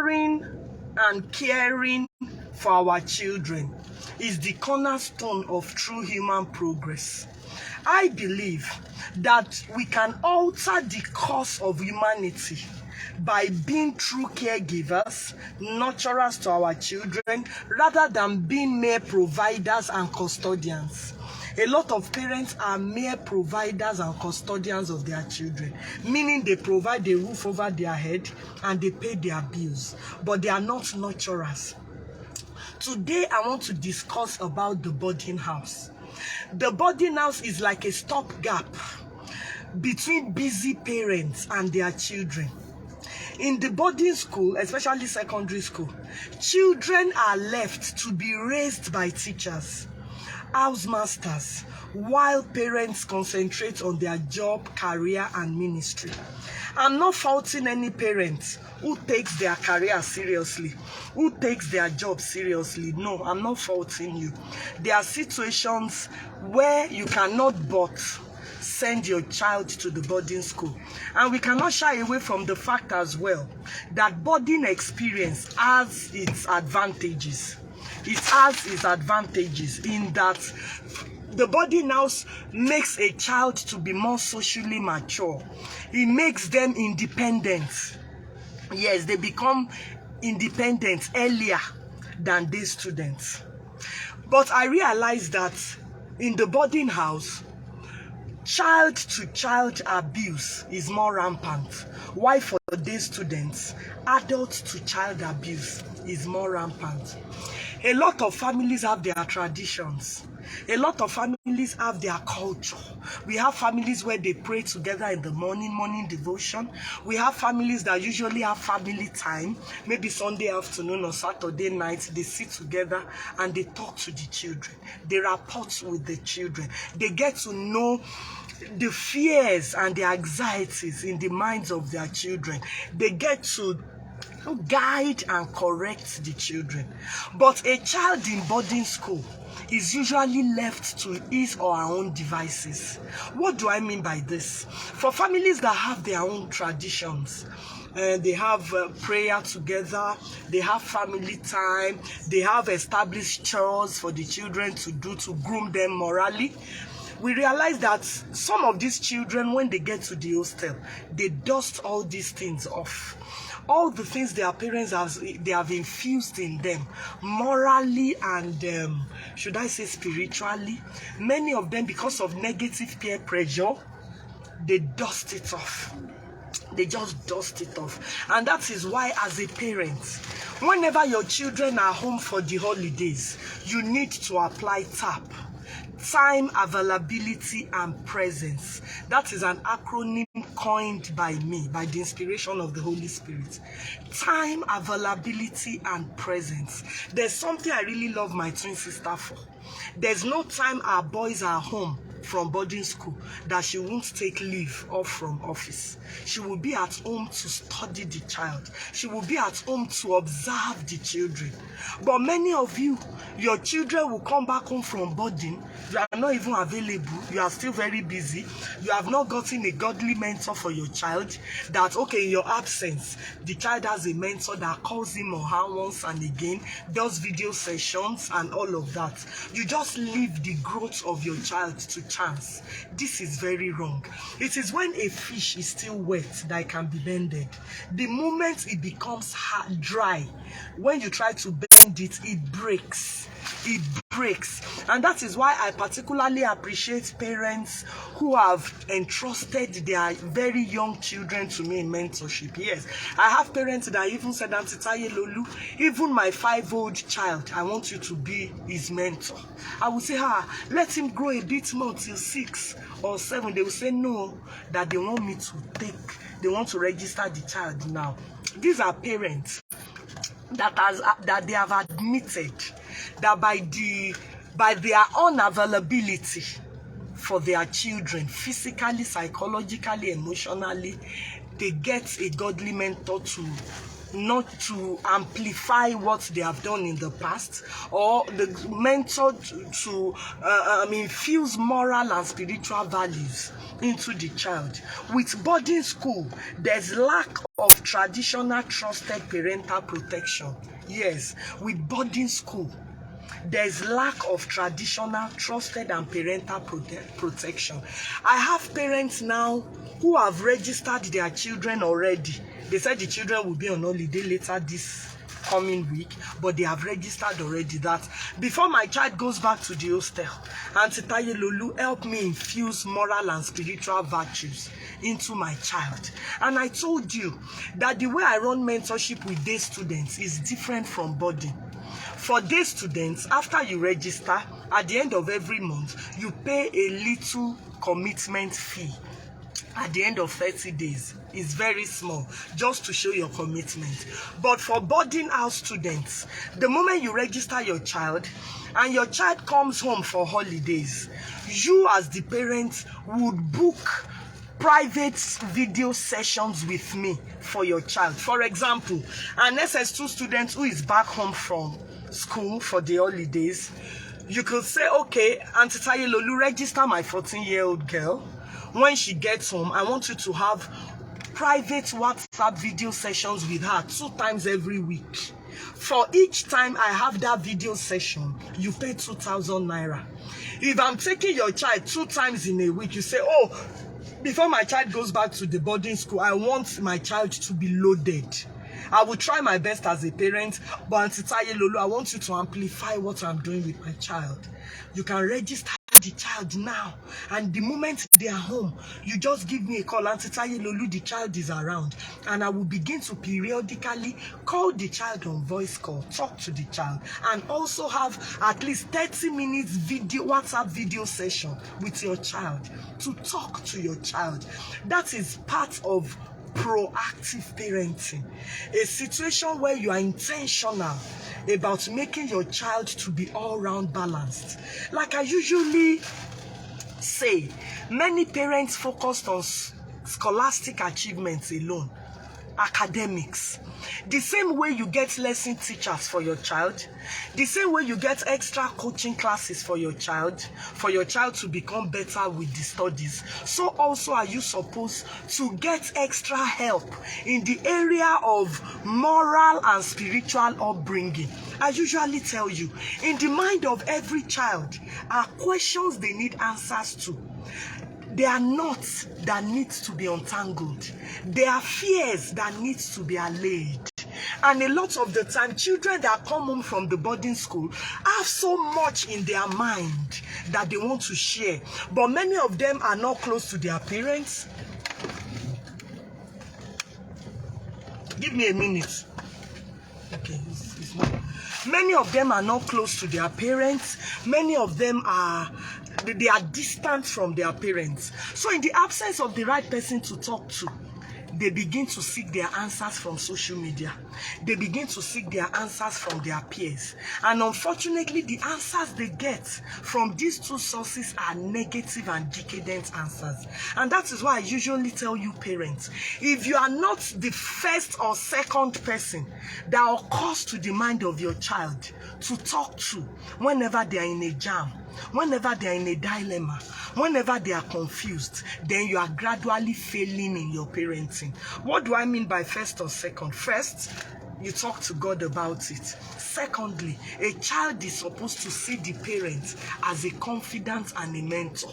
nurturing and caring for our children is the cornerstone of true human progress. I believe that we can alter the course of humanity by being true caregivers, nurturers to our children, rather than being mere providers and custodians. A lot of parents are mere providers and custodians of their children, meaning they provide a roof over their head and they pay their bills, but they are not nurturers. Today, I want to discuss about the boarding house. The boarding house is like a stopgap between busy parents and their children. In the boarding school, especially secondary school, children are left to be raised by teachers, housemasters, while parents concentrate on their job, career, and ministry. I'm not faulting any parent who takes their career seriously, who takes their job seriously. No, I'm not faulting you. There are situations where you cannot but send your child to the boarding school. And we cannot shy away from the fact as well that boarding experience has its advantages. It has its advantages in that the boarding house makes a child to be more socially mature. It makes them independent. Yes, they become independent earlier than day students. But I realized that in the boarding house, child-to-child abuse is more rampant. Why for day students, adult-to-child abuse is more rampant. A lot of families have their traditions. A lot of families have their culture. We have families where they pray together in the morning devotion. We have families that usually have family time, maybe Sunday afternoon or Saturday night. They sit together and they talk to the children. They rapport with the children. They get to know the fears and the anxieties in the minds of their children. They get to guide and correct the children. But a child in boarding school is usually left to his or her own devices. What do I mean by this? For families that have their own traditions, they have prayer together, they have family time, they have established chores for the children to do to groom them morally. We realize that some of these children, when they get to the hostel, they dust all these things off. All the things their parents have infused in them, morally and, should I say spiritually, many of them, because of negative peer pressure, they dust it off. They just dust it off. And that is why, as a parent, whenever your children are home for the holidays, you need to apply TAP. Time, availability, and presence. That is an acronym coined by me, by the inspiration of the Holy Spirit. Time, availability, and presence. There's something I really love my twin sister for. There's no time our boys are home from boarding school that she won't take leave off from office. She will be at home to study the child. She will be at home to observe the children. But many of you, your children will come back home from boarding. You are not even available. You are still very busy. You have not gotten a godly mentor for your child that, okay, in your absence, the child has a mentor that calls him or her once and again, does video sessions and all of that. You just leave the growth of your child to chance. This is very wrong. It is when a fish is still wet that it can be bended. The moment it becomes hard, dry, when you try to bend it, it breaks. It breaks. And that is why I particularly appreciate parents who have entrusted their very young children to me in mentorship. Yes, I have parents that even said, Auntie Tayelolu, even my 5-year-old child, I want you to be his mentor. I will say, let him grow a bit more till 6 or 7. They will say no, that they want me to they want to register the child now. These are parents that they have admitted that by their unavailability for their children, physically, psychologically, emotionally, they get a godly mentor to not to amplify what they have done in the past, or the mentor to infuse moral and spiritual values into the child. With boarding school, there's lack of traditional trusted parental protection. Yes, with boarding school, there's lack of traditional trusted and parental protection. I have parents now who have registered their children already. They said the children will be on holiday later this coming week, but they have registered already that before my child goes back to the hostel, Auntie Tayelolu, help me infuse moral and spiritual virtues into my child. And I told you that the way I run mentorship with day students is different from boarding. For day students, after you register, at the end of every month, you pay a little commitment fee. At the end of 30 days, it's very small, just to show your commitment. But for boarding house students, the moment you register your child and your child comes home for holidays, you as the parent would book private video sessions with me for your child. For example, an SS2 student who is back home from school for the holidays, you could say, okay, Auntie Tayelolu, register my 14-year-old girl. When she gets home, I want you to have private WhatsApp video sessions with her 2 times every week. For each time I have that video session, you pay 2,000 naira. If I'm taking your child 2 times in a week, you say, oh, before my child goes back to the boarding school, I want my child to be loaded. I will try my best as a parent, but Auntie Tayelolu, I want you to amplify what I'm doing with my child. You can register the child now, and the moment they are home, you just give me a call. Auntie Tayelolu, the child is around, and I will begin to periodically call the child on voice call, talk to the child, and also have at least 30 minutes video WhatsApp video session with your child to talk to your child. That is part of proactive parenting, a situation where you are intentional about making your child to be all-round balanced. Like I usually say, many parents focused on scholastic achievements alone, academics. The same way you get lesson teachers for your child, the same way you get extra coaching classes for your child to become better with the studies, so also are you supposed to get extra help in the area of moral and spiritual upbringing. I usually tell you, in the mind of every child are questions they need answers to. There are knots that need to be untangled. There are fears that need to be allayed. And a lot of the time, children that come home from the boarding school have so much in their mind that they want to share. But many of them are not close to their parents. Give me a minute. Okay, it's not. Many of them are not close to their parents. Many of them are distant from their parents. So in the absence of the right person to talk to, they begin to seek their answers from social media. They begin to seek their answers from their peers. And unfortunately, the answers they get from these two sources are negative and decadent answers. And that is why I usually tell you parents, if you are not the first or second person that occurs to the mind of your child to talk to whenever they are in a jam, whenever they are in a dilemma, whenever they are confused, then you are gradually failing in your parenting. What do I mean by first or second? First, you talk to God about it. Secondly, a child is supposed to see the parent as a confidant and a mentor,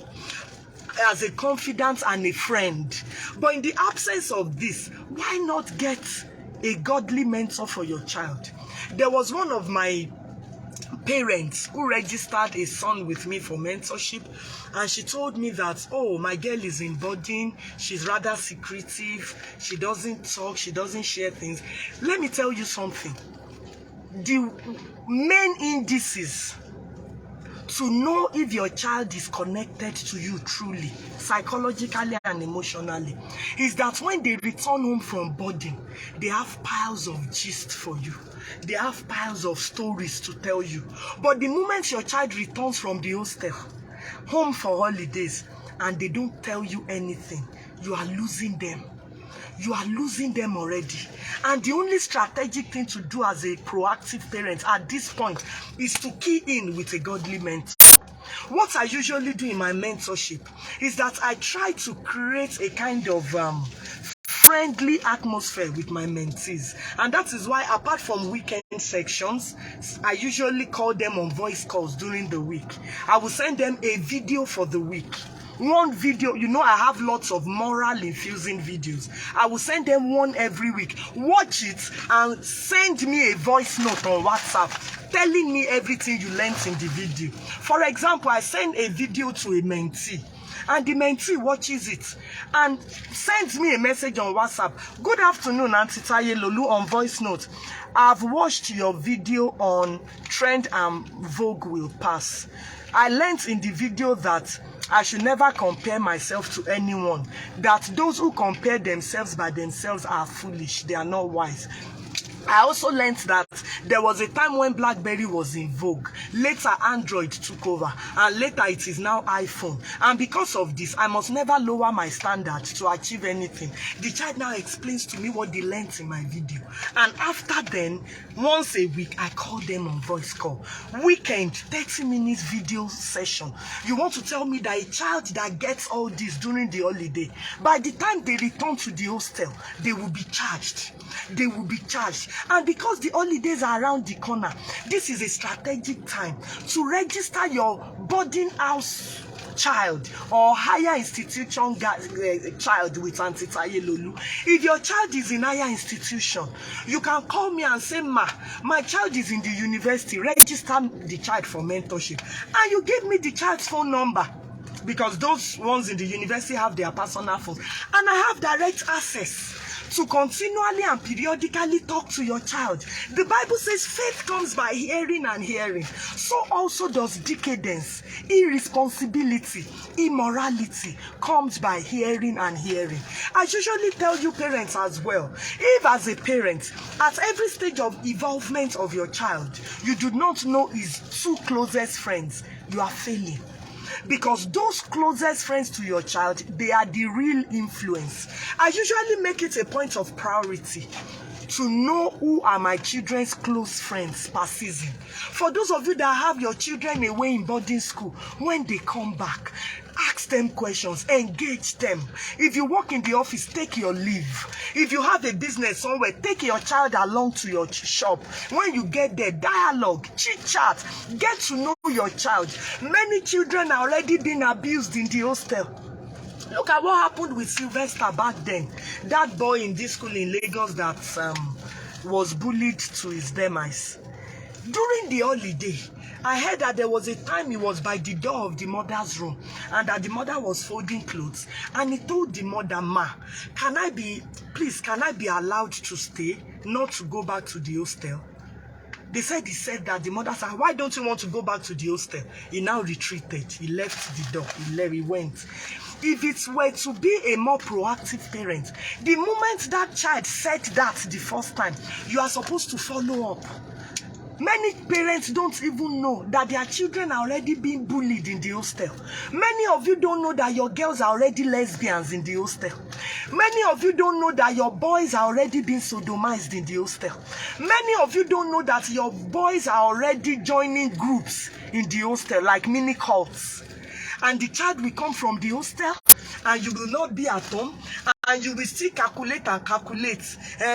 as a confidant and a friend. But in the absence of this, why not get a godly mentor for your child? There was one of my parents who registered a son with me for mentorship, and she told me that, oh, my girl is in boarding, she's rather secretive, she doesn't talk, she doesn't share things. Let me tell you something. The main indices to know if your child is connected to you truly, psychologically and emotionally, is that when they return home from boarding, they have piles of gist for you. They have piles of stories to tell you. But the moment your child returns from the hostel, home for holidays, and they don't tell you anything, you are losing them. you are losing them already. And the only strategic thing to do as a proactive parent at this point is to key in with a godly mentor. What I usually do in my mentorship is that I try to create a kind of friendly atmosphere with my mentees, and that is why, apart from weekend sections, I usually call them on voice calls during the week. I will send them a video for the week. One video, I have lots of moral infusing videos. I will send them one every week. Watch it and send me a voice note on WhatsApp telling me everything you learned in the video. For example, I send a video to a mentee, and the mentee watches it and sends me a message on WhatsApp. Good afternoon, Auntie Tayelolu, on voice note. I've watched your video on Trend and Vogue Will Pass. I learned in the video that I should never compare myself to anyone, that those who compare themselves by themselves are foolish, they are not wise. I also learned that there was a time when BlackBerry was in vogue. Later, Android took over, and later it is now iPhone. And because of this, I must never lower my standards to achieve anything. The child now explains to me what they learned in my video. And after then, once a week, I call them on voice call. Weekend, 30 minutes video session. You want to tell me that a child that gets all this during the holiday, by the time they return to the hostel, they will be charged. They will be charged. And because the holidays are around the corner, this is a strategic time to register your boarding house child or higher institution child with Auntie Tayelolu. If your child is in higher institution, you can call me and say, Ma, my child is in the university, register the child for mentorship. And you give me the child's phone number, because those ones in the university have their personal phones, and I have direct access to continually and periodically talk to your child. The Bible says faith comes by hearing and hearing. So also does decadence, irresponsibility, immorality comes by hearing and hearing. I usually tell you parents as well, if as a parent, at every stage of evolvement of your child, you do not know his two closest friends, you are failing. Because those closest friends to your child, they are the real influence. I usually make it a point of priority to know who are my children's close friends per season. For those of you that have your children away in boarding school, when they come back, ask them questions, engage them. If you work in the office, take your leave. If you have a business somewhere, take your child along to your shop. When you get there, dialogue, chit-chat, get to know your child. Many children are already being abused in the hostel. Look at what happened with Sylvester back then. That boy in this school in Lagos that was bullied to his demise. During the holiday, I heard that there was a time he was by the door of the mother's room, and that the mother was folding clothes, and he told the mother, Ma, can I be allowed to stay, not to go back to the hostel? He said that. The mother said, why don't you want to go back to the hostel? He now retreated. He left the door. He went. If it were to be a more proactive parent, the moment that child said that the first time, you are supposed to follow up. Many parents don't even know that their children are already being bullied in the hostel. Many of you don't know that your girls are already lesbians in the hostel. Many of you don't know that your boys are already being sodomized in the hostel. Many of you don't know that your boys are already joining groups in the hostel, like mini cults. And the child will come from the hostel, and you will not be at home, and you will still calculate and calculate.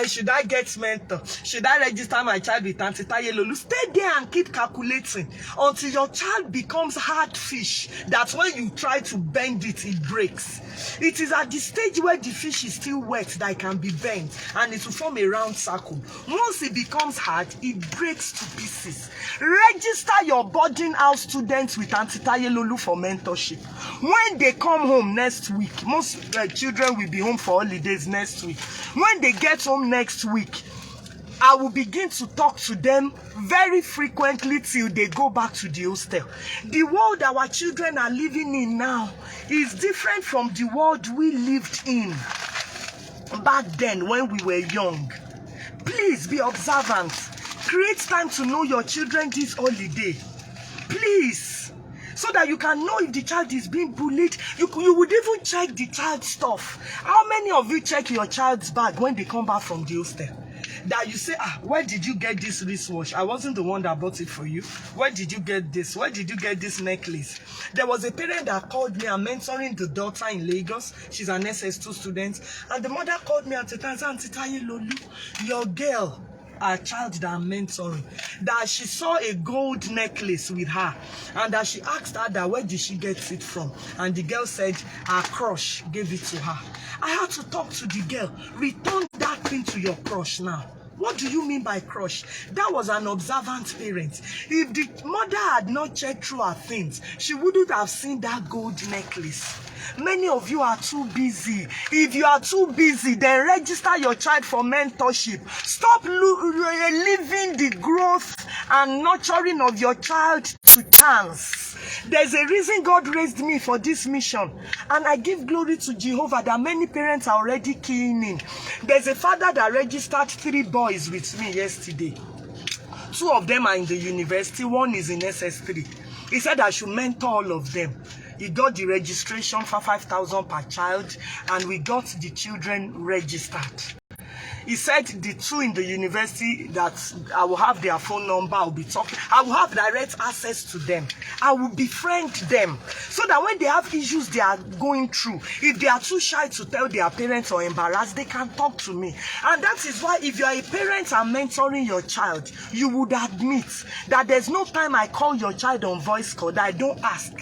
Should I get mentor? Should I register my child with Auntie Tayelolu? Stay there and keep calculating until your child becomes hard fish, that when you try to bend it, it breaks. It is at the stage where the fish is still wet that it can be bent, and it will form a round circle. Once it becomes hard, it breaks to pieces. Register your boarding house students with Auntie Tayelolu for mentorship. When they come home next week, most children will be home for holidays next week. When they get home next week, I will begin to talk to them very frequently till they go back to the hostel. The world our children are living in now is different from the world we lived in back then when we were young. Please be observant. Create time to know your children this holiday. Please. so that you can know if the child is being bullied. You would even check the child's stuff. How many of you check your child's bag when they come back from the hostel? That you say, where did you get this wristwatch? I wasn't the one that bought it for you. Where did you get this? Where did you get this necklace? There was a parent that called me. I'm mentoring the daughter in Lagos. She's an SS2 student. And the mother called me at the time and said, Tayelolu, your girl, a child that I'm mentoring, that she saw a gold necklace with her, and that she asked her that where did she get it from, and the girl said her crush gave it to her. I had to talk to the girl. Return that thing to your crush now. What do you mean by crush? That was an observant parent. If the mother had not checked through her things, she wouldn't have seen that gold necklace. Many of you are too busy. If you are too busy, then register your child for mentorship. Stop leaving the growth and nurturing of your child to chance. There's a reason God raised me for this mission, and I give glory to Jehovah that many parents are already keying in. There's a father that registered 3 boys with me yesterday. 2 of them are in the university, 1 is in SS3. He said I should mentor all of them. He got the registration for 5,000 per child, and we got the children registered. He said the 2 in the university that I will have their phone number, I will be talking, I will have direct access to them. I will befriend them so that when they have issues they are going through, if they are too shy to tell their parents or embarrassed, they can talk to me. And that is why if you are a parent and mentoring your child, you would admit that there's no time I call your child on voice call that I don't ask,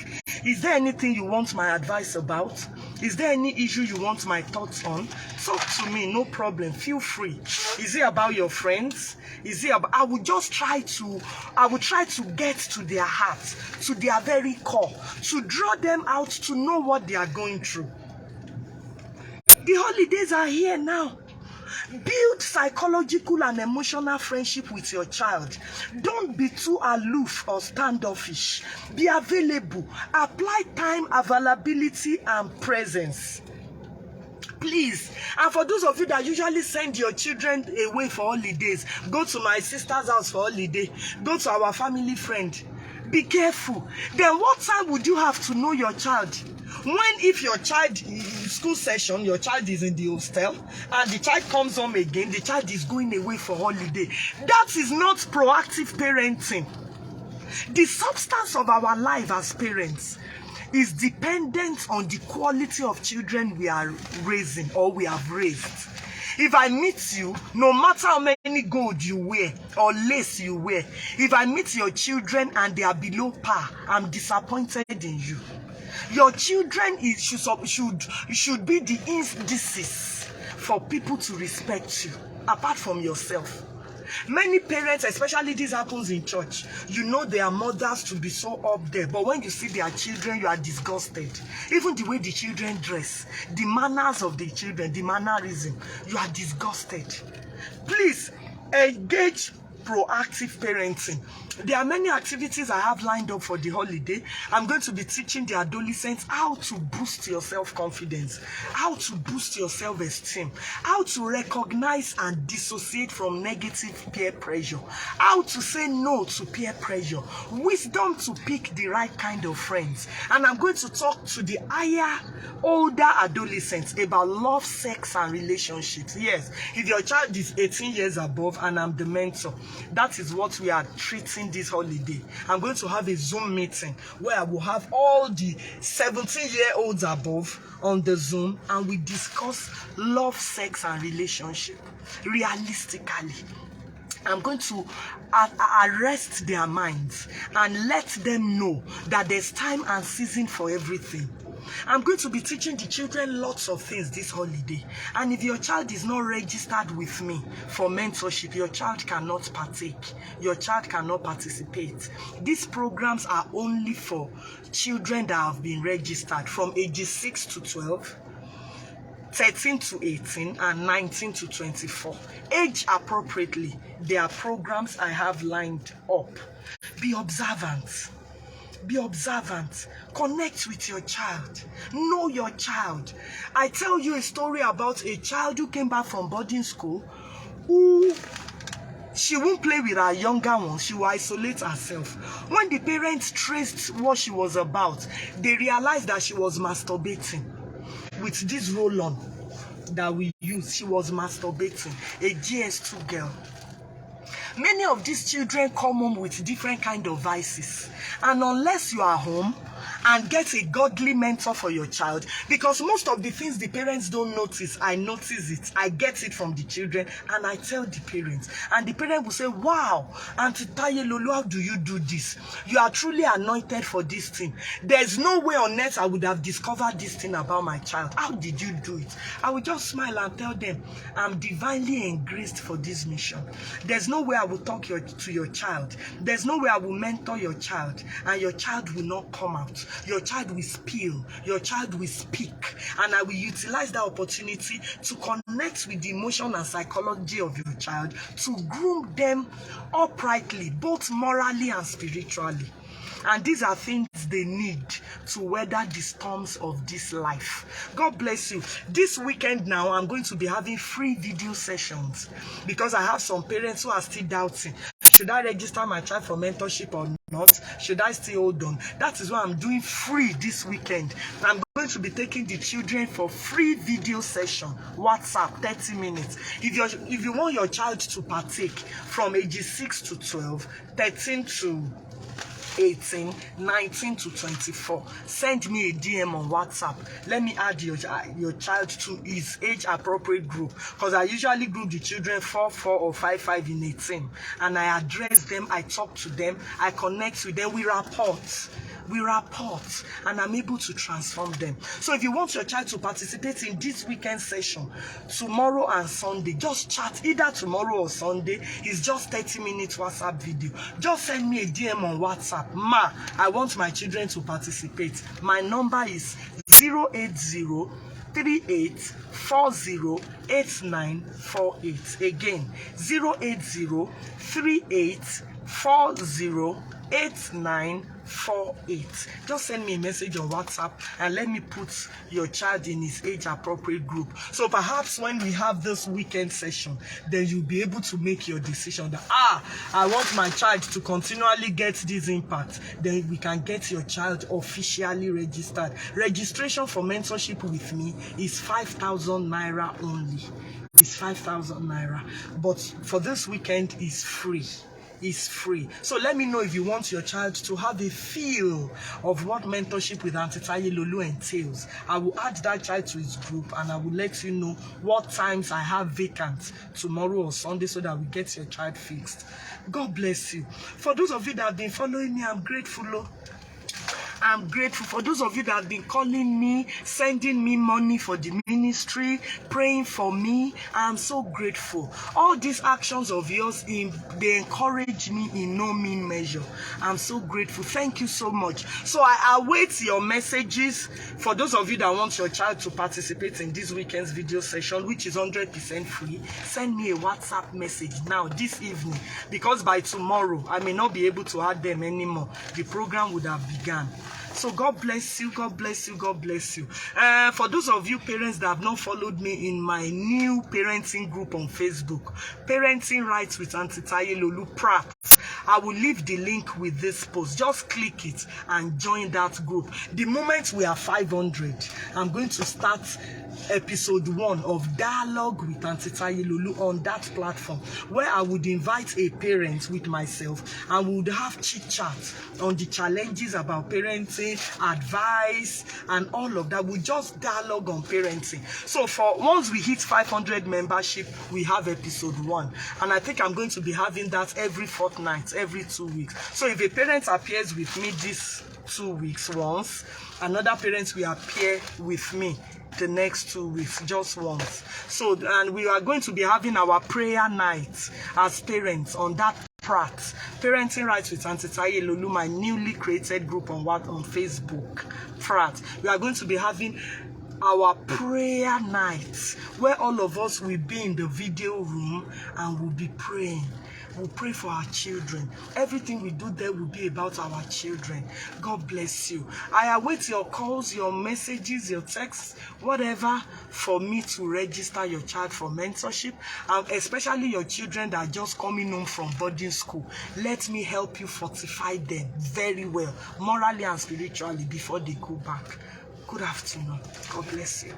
is there anything you want my advice about? Is there any issue you want my thoughts on? Talk to me, no problem. Feel free. Is it about your friends? Is it about, I will try to get to their hearts, to their very core, to draw them out to know what they are going through. The holidays are here now. Build psychological and emotional friendship with your child. Don't be too aloof or standoffish. Be available. Apply time, availability, and presence. Please. And for those of you that usually send your children away for holidays, go to my sister's house for holiday, go to our family friend. Be careful. Then what time would you have to know your child? If your child school session, your child is in the hostel, and the child comes home again, the child is going away for holiday. That is not proactive parenting. The substance of our life as parents is dependent on the quality of children we are raising or we have raised. If I meet you, no matter how many gold you wear or lace you wear, if I meet your children and they are below par, I'm disappointed in you. Your children should be the indices for people to respect you, apart from yourself. Many parents, especially this happens in church, you know their mothers to be so up there, but when you see their children, you are disgusted. Even the way the children dress, the manners of the children, the mannerism, you are disgusted. Please engage proactive parenting. There are many activities I have lined up for the holiday. I'm going to be teaching the adolescents how to boost your self-confidence, how to boost your self-esteem, how to recognize and dissociate from negative peer pressure, how to say no to peer pressure, wisdom to pick the right kind of friends. And I'm going to talk to the older adolescents about love, sex, and relationships. Yes, if your child is 18 years above and I'm the mentor, that is what we are treating this holiday. I'm going to have a Zoom meeting where I will have all the 17-year-olds above on the Zoom, and we discuss love, sex, and relationship realistically. I'm going to arrest their minds and let them know that there's time and season for everything. I'm going to be teaching the children lots of things this holiday. And if your child is not registered with me for mentorship, your child cannot partake. Your child cannot participate. These programs are only for children that have been registered from ages 6 to 12, 13 to 18, and 19 to 24. Age appropriately, there are programs I have lined up. Be observant. Be observant. Connect with your child. Know your child. I tell you a story about a child who came back from boarding school who She won't play with her younger ones. She will isolate herself. When the parents traced what she was about, they realized that she was masturbating with this roll-on that we use. She was masturbating, a GS2 girl. Many of these children come home with different kind of vices, and unless you are home and get a godly mentor for your child, because most of the things the parents don't notice, I notice it. I get it from the children, and I tell the parents, and the parent will say, wow, Auntie Tayelolu, how do you do this? You are truly anointed for this thing. There's no way on earth I would have discovered this thing about my child. How did you do it? I will just smile and tell them, I'm divinely engraced for this mission. There's no way I will talk to your child. There's no way I will mentor your child, and your child will not come out. Your child will spill. Your child will speak. And I will utilize that opportunity to connect with the emotion and psychology of your child, to groom them uprightly, both morally and spiritually. And these are things they need to weather the storms of this life. God bless you. This weekend now, I'm going to be having free video sessions, because I have some parents who are still doubting. Should I register my child for mentorship or not? Should I still hold on? That is why I'm doing free this weekend. I'm going to be taking the children for free video session, WhatsApp, 30 minutes. If you want your child to partake from ages 6 to 12, 13 to 18, 19 to 24, send me a DM on WhatsApp. Let me add your child to his age appropriate group, because I usually group the children 4, 4 or 5, 5 in a team, and I address them, I talk to them, I connect with them, we rapport, and I'm able to transform them. So if you want your child to participate in this weekend session, tomorrow and Sunday, just chat either tomorrow or Sunday. It's just 30 minutes WhatsApp video. Just send me a DM on WhatsApp. Ma, I want my children to participate. My number is 08038408948. Again, 08038408948. Just send me a message on WhatsApp and let me put your child in his age appropriate group. So perhaps when we have this weekend session, then you'll be able to make your decision that I want my child to continually get this impact. Then we can get your child officially registered. Registration for mentorship with me is 5,000 naira only. It's 5,000 naira. But for this weekend, it's free. Is free. So let me know if you want your child to have a feel of what mentorship with Auntie Tayelolu entails. I will add that child to his group, and I will let you know what times I have vacant tomorrow or Sunday, so that we get your child fixed. God bless you. For those of you that have been following me, I'm grateful. I'm grateful for those of you that have been calling me, sending me money for the ministry, praying for me. I'm so grateful. All these actions of yours, they encourage me in no mean measure. I'm so grateful. Thank you so much. So I await your messages. For those of you that want your child to participate in this weekend's video session, which is 100% free, send me a WhatsApp message now, this evening, because by tomorrow, I may not be able to add them anymore. The program would have begun. So God bless you, God bless you, God bless you. For those of you parents that have not followed me in my new parenting group on Facebook, Parenting Rights with Auntie Tayelolu Pratt, I will leave the link with this post. Just click it and join that group. The moment we are 500, I'm going to start episode 1 of Dialogue with Auntie Tayelolu on that platform, where I would invite a parent with myself and we would have chit-chat on the challenges about parenting, advice, and all of that. We just dialogue on parenting. So once we hit 500 membership, we have episode 1, and I think I'm going to be having that every fortnight, every 2 weeks. So if a parent appears with me this 2 weeks once, another parent will appear with me the next 2 weeks, just once. So, and we are going to be having our prayer night as parents on that Pratt, Parenting Rights with Auntie Tayelolu, my newly created group on Facebook, Pratt. We are going to be having our prayer night, where all of us will be in the video room and we'll be praying. We'll pray for our children. Everything we do there will be about our children. God bless you. I await your calls, your messages, your texts, whatever, for me to register your child for mentorship, and especially your children that are just coming home from boarding school. Let me help you fortify them very well, morally and spiritually, before they go back. Good afternoon. God bless you.